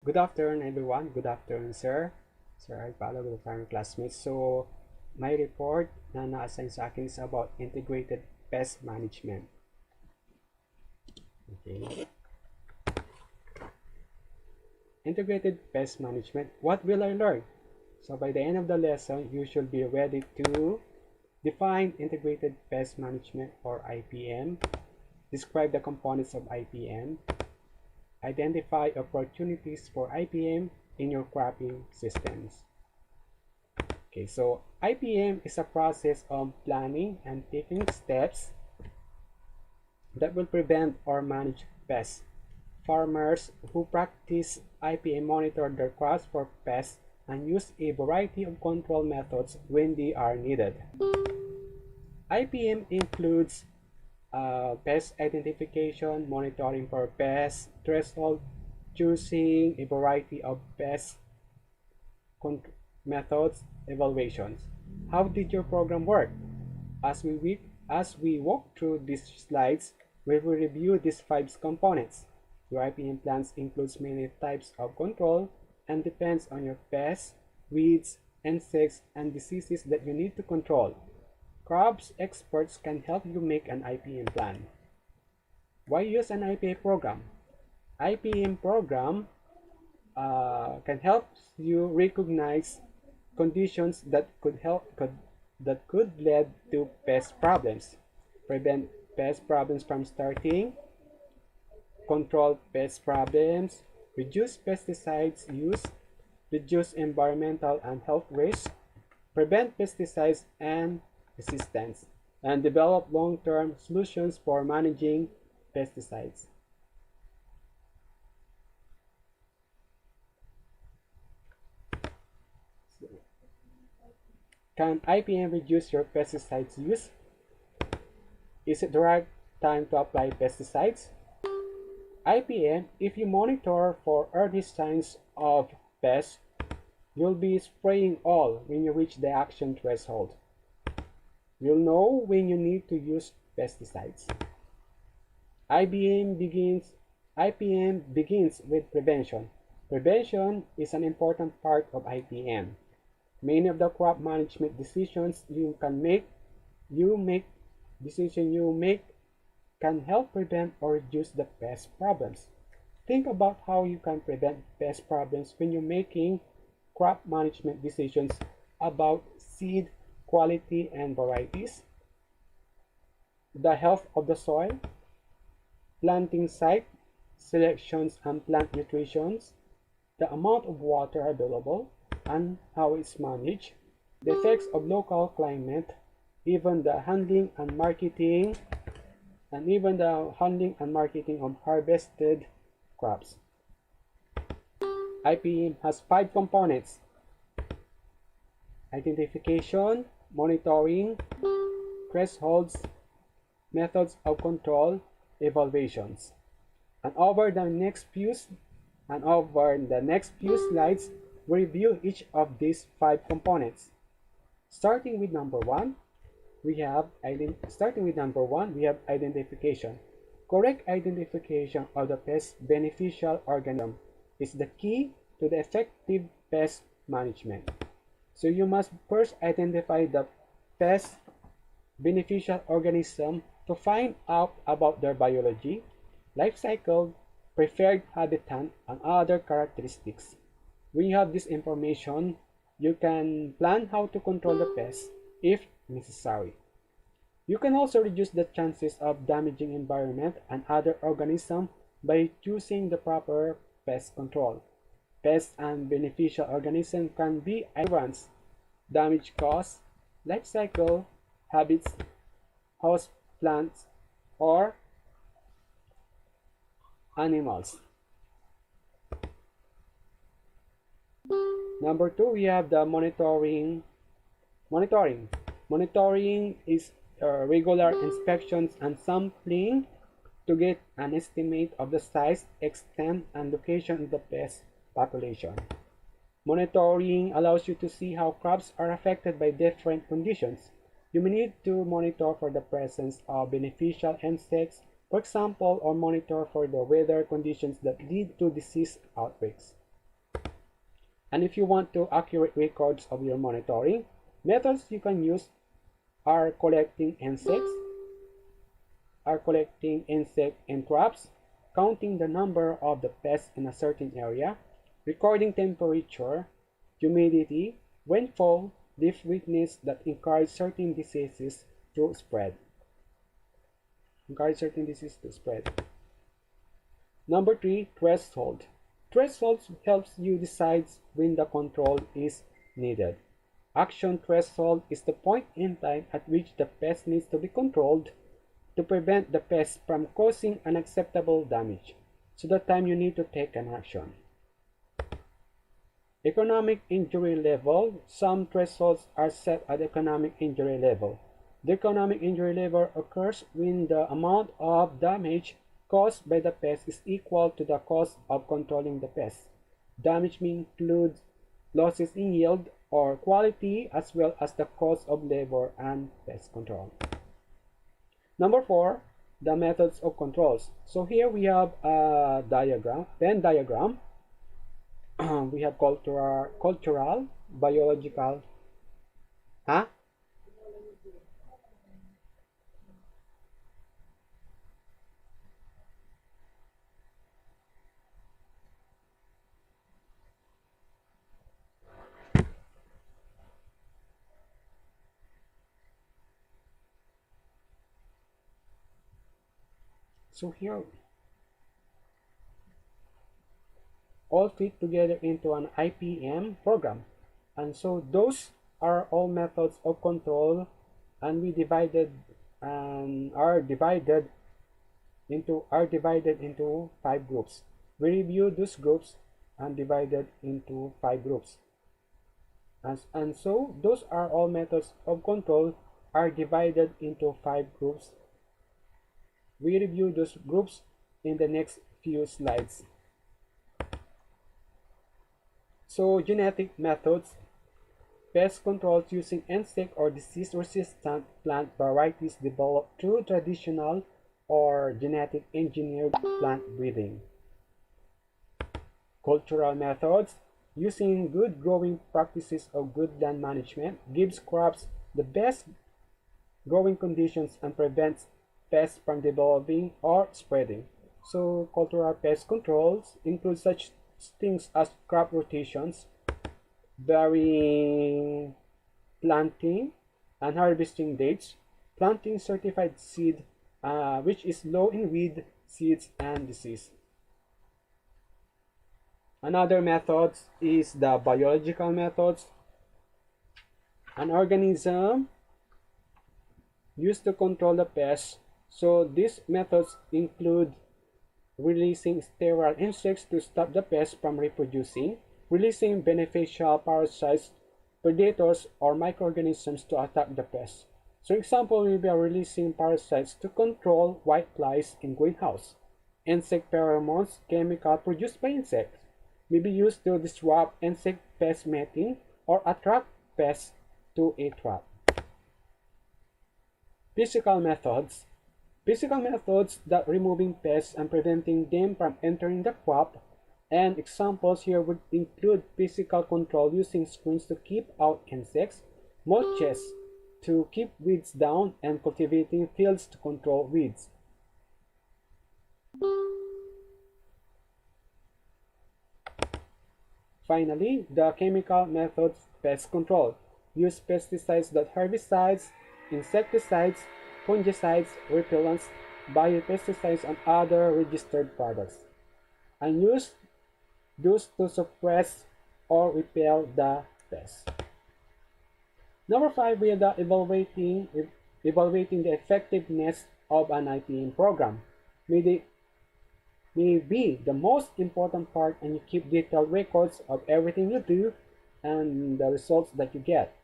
Good afternoon, everyone. Good afternoon, sir. Sir Alpalo, good afternoon, classmates. So, my report na na-assign sa akin is about integrated pest management. Okay. Integrated pest management. What will I learn? So, by the end of the lesson, you should be ready to define integrated pest management or IPM, describe the components of IPM, identify opportunities for IPM in your cropping systems. Okay, so IPM is a process of planning and taking steps that will prevent or manage pests. Farmers who practice IPM monitor their crops for pests and use a variety of control methods when they are needed. IPM includes pest identification, monitoring for pests, threshold, choosing a variety of pest methods, evaluations. How did your program work? As we walk through these slides, we will review these 5 components. Your IPM plans includes many types of control and depends on your pests, weeds, insects, and diseases that you need to control. Crops experts can help you make an IPM plan. Why use an IPM program? IPM program can help you recognize conditions that could lead to pest problems, prevent pest problems from starting, control pest problems, reduce pesticides use, reduce environmental and health risks, prevent pesticides and resistance, and develop long-term solutions for managing pesticides. Can IPM reduce your pesticides use? Is it the right time to apply pesticides? IPM, if you monitor for early signs of pests, you'll be spraying all when you reach the action threshold. You'll know when you need to use pesticides. IPM begins with prevention. Prevention is an important part of IPM. Many of the crop management decisions you make can help prevent or reduce the pest problems. Think about how you can prevent pest problems when you're making crop management decisions about seed quality and varieties, the health of the soil, planting site selections and plant nutrition, the amount of water available and how it's managed, the effects of local climate, even the handling and marketing of harvested crops. IPM has 5 components: identification, monitoring, thresholds, methods of control, evaluations. And over the next few slides, we review each of these 5 components. Starting with number 1, we have identification. Correct identification of the pest beneficial organism is the key to the effective pest management. So you must first identify the pest beneficial organism to find out about their biology, life cycle, preferred habitat, and other characteristics. When you have this information, you can plan how to control the pest if necessary. You can also reduce the chances of damaging environment and other organisms by choosing the proper pest control. Pests and beneficial organisms can be environments, damage caused, life cycle, habits, host plants, or animals. Number 2, we have the monitoring. Monitoring is regular inspections and sampling to get an estimate of the size, extent, and location of the pest population. Monitoring allows you to see how crops are affected by different conditions. You may need to monitor for the presence of beneficial insects, for example, or monitor for the weather conditions that lead to disease outbreaks. And if you want to accurate records of your monitoring, methods you can use are collecting insects, and traps, counting the number of the pests in a certain area, recording temperature, humidity, rainfall, leaf weakness that encourage certain diseases to spread. Number 3, threshold. Threshold helps you decide when the control is needed. Action threshold is the point in time at which the pest needs to be controlled to prevent the pest from causing unacceptable damage. So the time you need to take an action. Economic injury level. Some thresholds are set at economic injury level. The economic injury level occurs when the amount of damage caused by the pest is equal to the cost of controlling the pest. Damage may include losses in yield or quality as well as the cost of labor and pest control. Number 4, the methods of controls. So here we have a Venn diagram. We have cultural, biological, huh? So here, all fit together into an IPM program. And so those are all methods of control, and we are divided into 5 groups. We review those groups and divided into 5 groups. And so those are all methods of control are divided into 5 groups. We review those groups in the next few slides. So genetic methods. Pest controls using insect or disease-resistant plant varieties developed through traditional or genetic engineered plant breeding. Cultural methods. Using good growing practices of good land management gives crops the best growing conditions and prevents pests from developing or spreading. So cultural pest controls include such things as crop rotations, varying planting and harvesting dates, planting certified seed, which is low in weed, seeds, and disease. Another method is the biological methods. An organism used to control the pests. So these methods include releasing sterile insects to stop the pests from reproducing, releasing beneficial parasites, predators, or microorganisms to attack the pests. So example will be releasing parasites to control white flies in greenhouse. Insect pheromones, chemical produced by insects, may be used to disrupt insect pest mating or attract pests to a trap. Physical methods. Physical methods that removing pests and preventing them from entering the crop, and examples here would include physical control using screens to keep out insects, mulches to keep weeds down, and cultivating fields to control weeds. Finally, the chemical methods pest control. Use pesticides that herbicides, insecticides, fungicides, repellents, biopesticides, and other registered products, and use those to suppress or repel the pests. Number 5, we are evaluating the effectiveness of an IPM program. May be the most important part, and you keep detailed records of everything you do and the results that you get.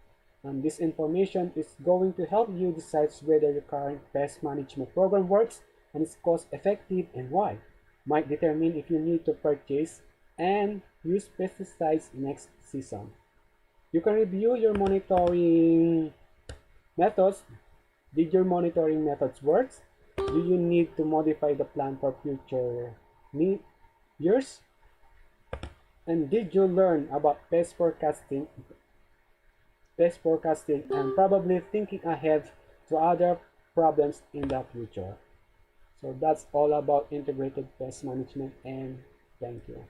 And this information is going to help you decide whether your current pest management program works and is cost effective and why. Might determine if you need to purchase and use pesticides next season. You can review your monitoring methods. Did your monitoring methods work? Do you need to modify the plan for future years? And did you learn about pest forecasting, and probably thinking ahead to other problems in the future? So that's all about integrated pest management, and thank you.